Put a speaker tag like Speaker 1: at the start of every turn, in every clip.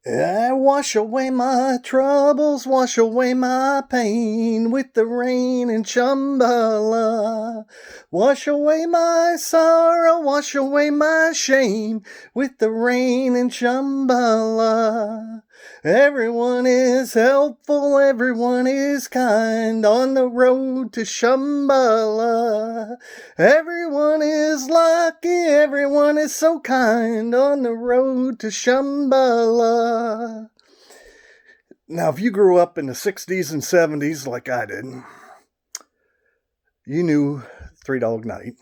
Speaker 1: I wash away my troubles, wash away my pain with the rain in Shambala. Wash away my sorrow, wash away my shame with the rain in Shambala. Everyone is helpful, everyone is kind on the road to Shambala. Everyone is lucky, everyone is so kind on the road to Shambala. Now, if you grew up in the 60s and 70s like I did, you knew Three Dog Night.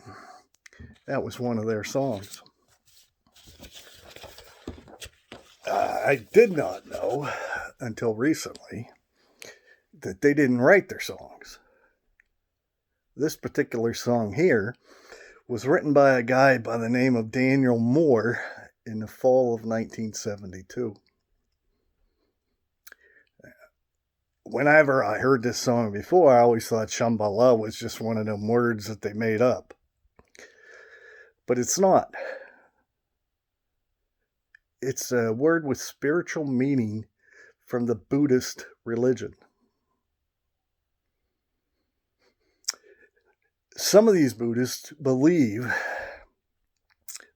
Speaker 1: That was one of their songs. I did not know until recently that they didn't write their songs. This particular song here was written by a guy by the name of Daniel Moore in the fall of 1972. Whenever I heard this song before, I always thought Shambala was just one of them words that they made up. But it's not. It's a word with spiritual meaning from the Buddhist religion. Some of these Buddhists believe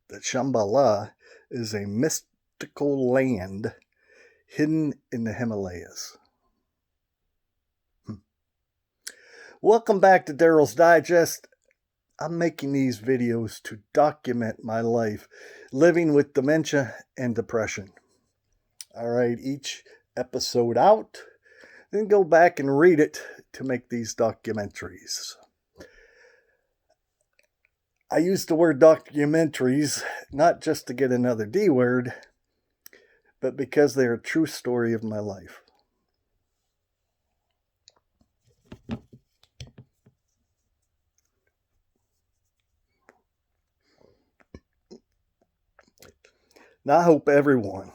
Speaker 1: that Shambala is a mystical land hidden in the Himalayas. Welcome back to Daryl's Digest. I'm making these videos to document my life living with dementia and depression. All right, each episode out, then go back and read it to make these documentaries. I use the word documentaries not just to get another D word, but because they're a true story of my life. Now, I hope everyone,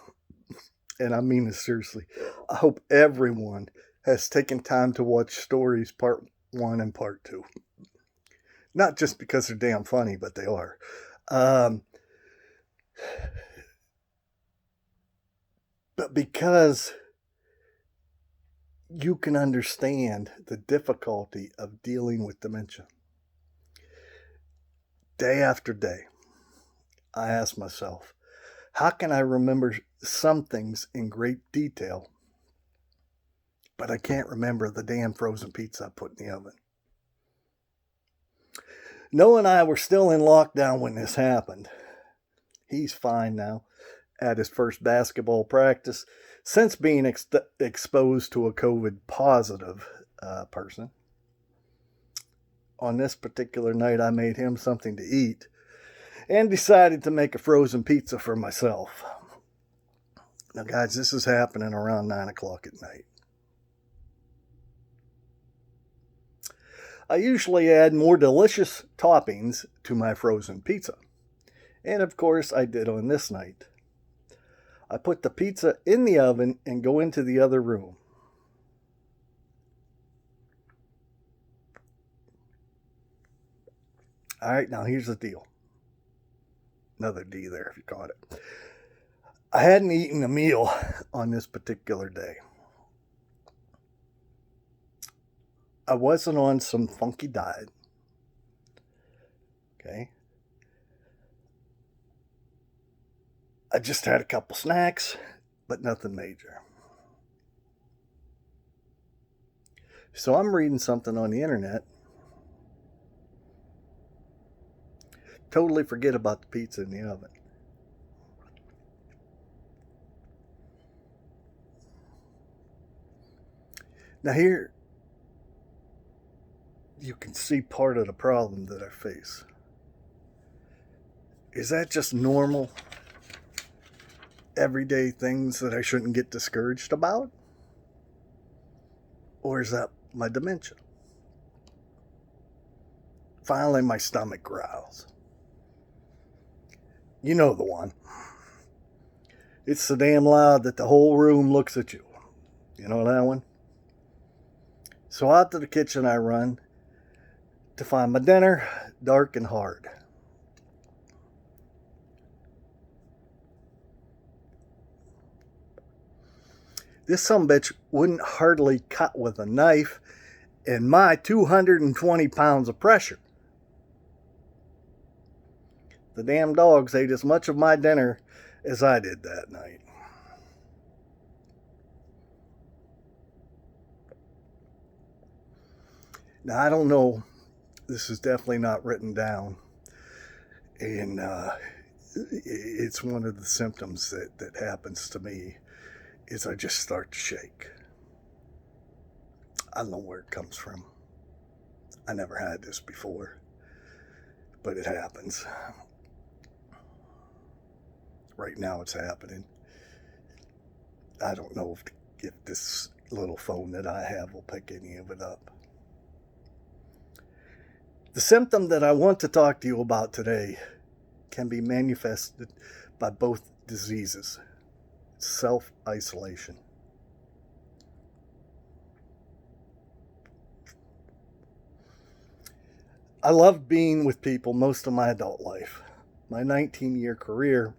Speaker 1: and I mean this seriously, I hope everyone has taken time to watch Stories Part 1 and Part 2. Not just because they're damn funny, but they are. But because you can understand the difficulty of dealing with dementia. Day after day, I ask myself, how can I remember some things in great detail, but I can't remember the damn frozen pizza I put in the oven? Noah and I were still in lockdown when this happened. He's fine now at his first basketball practice since being exposed to a COVID positive person. On this particular night, I made him something to eat and decided to make a frozen pizza for myself. Now, guys, this is happening around 9 o'clock at night. I usually add more delicious toppings to my frozen pizza. And of course, I did on this night. I put the pizza in the oven and go into the other room. All right, now here's the deal. Another D there if you caught it. I hadn't eaten a meal on this particular day. I wasn't on some funky diet. Okay. I just had a couple snacks, but nothing major. So I'm reading something on the internet. Totally forget about the pizza in the oven. Now here, you can see part of the problem that I face. Is that just normal, everyday things that I shouldn't get discouraged about? Or is that my dementia? Finally, my stomach growls. You know the one. It's so damn loud that the whole room looks at you. You know that one? So out to the kitchen I run to find my dinner, dark and hard. This sumbitch wouldn't hardly cut with a knife in my 220 pounds of pressure. The damn dogs ate as much of my dinner as I did that night. Now, I don't know. This is definitely not written down. And it's one of the symptoms that happens to me is I just start to shake. I don't know where it comes from. I never had this before, but it happens. Right now it's happening. I don't know if this little phone that I have will pick any of it up. The symptom that I want to talk to you about today can be manifested by both diseases. Self-isolation. I loved being with people most of my adult life. My 19-year career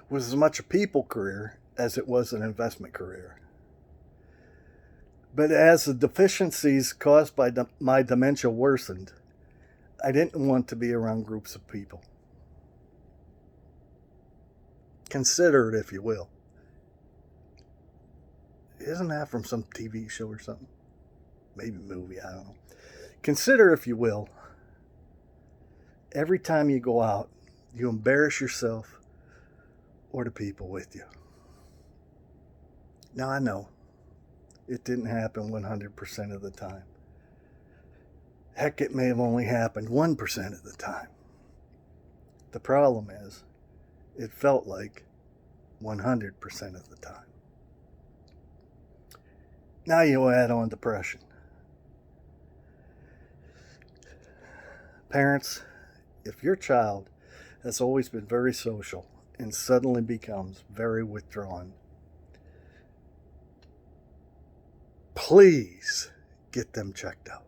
Speaker 1: was as much a people career as it was an investment career. But as the deficiencies caused by my dementia worsened, I didn't want to be around groups of people. Consider it, if you will. Isn't that from some TV show or something? Maybe movie, I don't know. Consider, if you will, every time you go out, you embarrass yourself or the people with you. Now, I know it didn't happen 100% of the time. Heck, it may have only happened 1% of the time. The problem is, it felt like 100% of the time. Now you add on depression. Parents, if your child has always been very social and suddenly becomes very withdrawn, please get them checked out.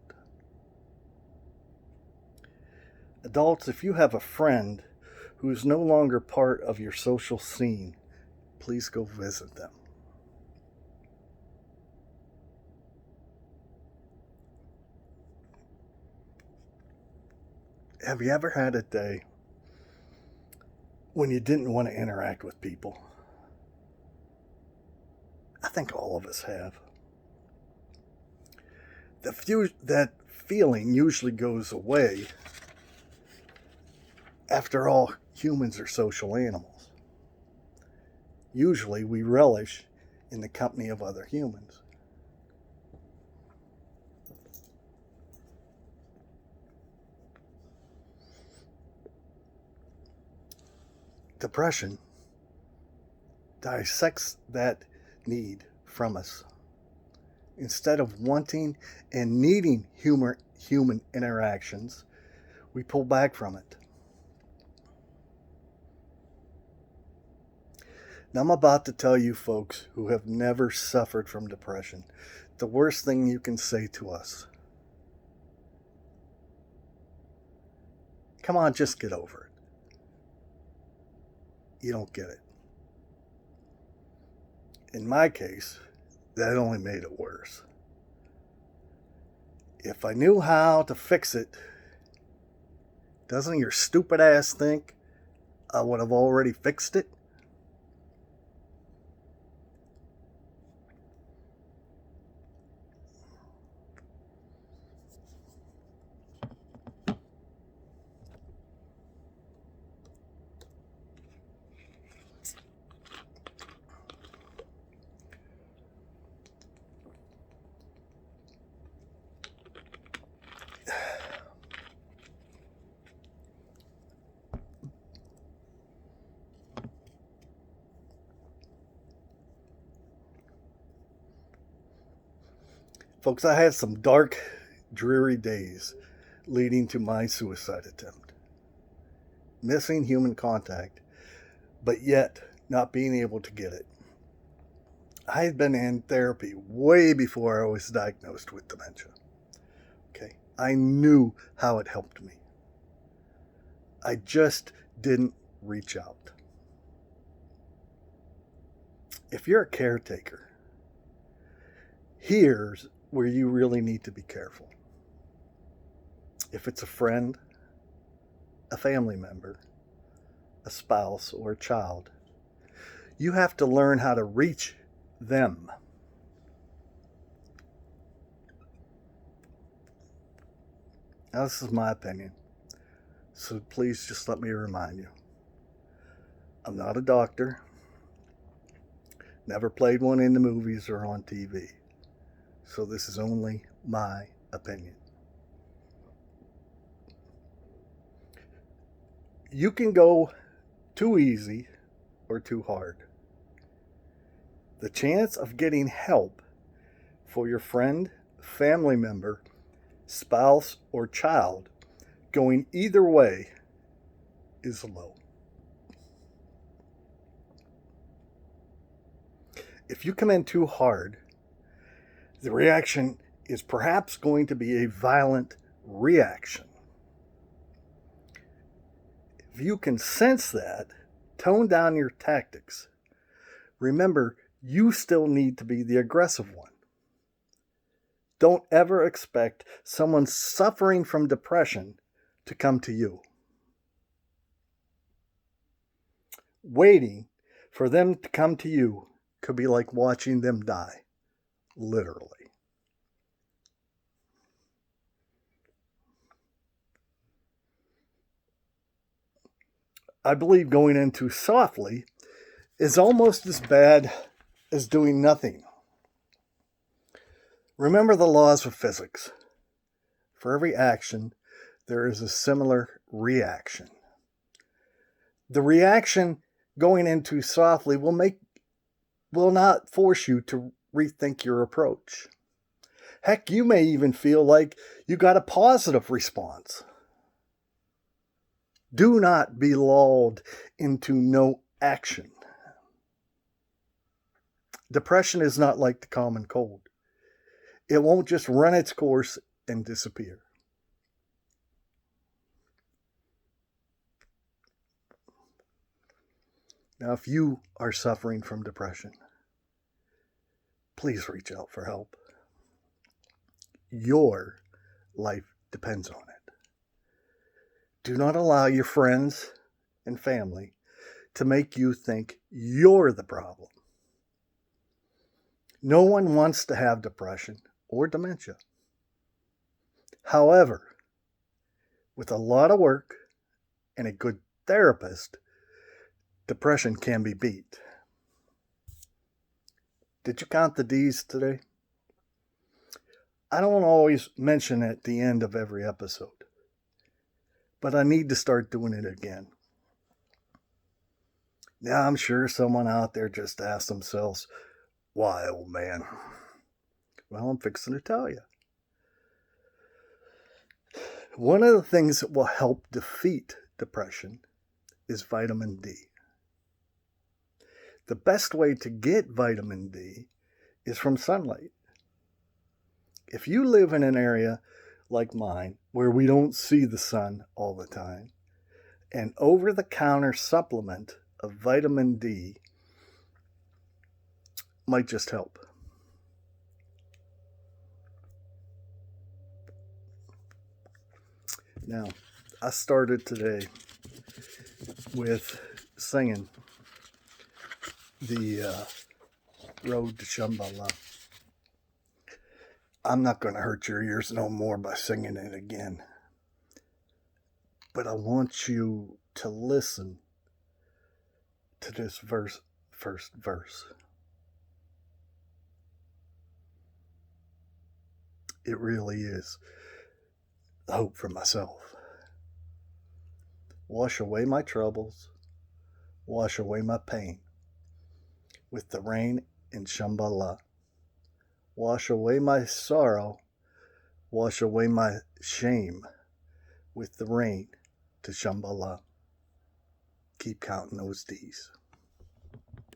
Speaker 1: Adults, if you have a friend who is no longer part of your social scene, please go visit them. Have you ever had a day when you didn't want to interact with people? I think all of us have. That feeling usually goes away. After all, humans are social animals. Usually we relish in the company of other humans. Depression dissects that need from us. Instead of wanting and needing human interactions, we pull back from it. Now, I'm about to tell you folks who have never suffered from depression, the worst thing you can say to us. Come on, just get over it. You don't get it. In my case, that only made it worse. If I knew how to fix it, doesn't your stupid ass think I would have already fixed it? Folks, I had some dark, dreary days leading to my suicide attempt. Missing human contact, but yet not being able to get it. I had been in therapy way before I was diagnosed with dementia. Okay, I knew how it helped me. I just didn't reach out. If you're a caretaker, Here's where you really need to be careful. If it's a friend, a family member, a spouse, or a child, you have to learn how to reach them. Now, this is my opinion, so please just let me remind you. I'm not a doctor, never played one in the movies or on TV, so this is only my opinion. You can go too easy or too hard. The chance of getting help for your friend, family member, spouse, or child going either way is low. If you come in too hard, the reaction is perhaps going to be a violent reaction. If you can sense that, tone down your tactics. Remember, you still need to be the aggressive one. Don't ever expect someone suffering from depression to come to you. Waiting for them to come to you could be like watching them die, literally. I believe going in too softly is almost as bad as doing nothing. Remember the laws of physics. For every action, there is a similar reaction. The reaction going in too softly will not force you to rethink your approach. Heck, you may even feel like you got a positive response. Do not be lulled into no action. Depression is not like the common cold. It won't just run its course and disappear. Now, if you are suffering from depression, please reach out for help. Your life depends on it. Do not allow your friends and family to make you think you're the problem. No one wants to have depression or dementia. However, with a lot of work and a good therapist, depression can be beat. Did you count the D's today? I don't always mention it at the end of every episode, but I need to start doing it again. Now, I'm sure someone out there just asked themselves, why, old man? Well, I'm fixing to tell you. One of the things that will help defeat depression is vitamin D. The best way to get vitamin D is from sunlight. If you live in an area like mine where we don't see the sun all the time, an over-the-counter supplement of vitamin D might just help. Now, I started today with singing the Road to Shambala. I'm not going to hurt your ears no more by singing it again. But I want you to listen to this first verse. It really is hope for myself. Wash away my troubles, wash away my pain with the rain in Shambala. Wash away my sorrow, wash away my shame with the rain to Shambala. Keep counting those D's.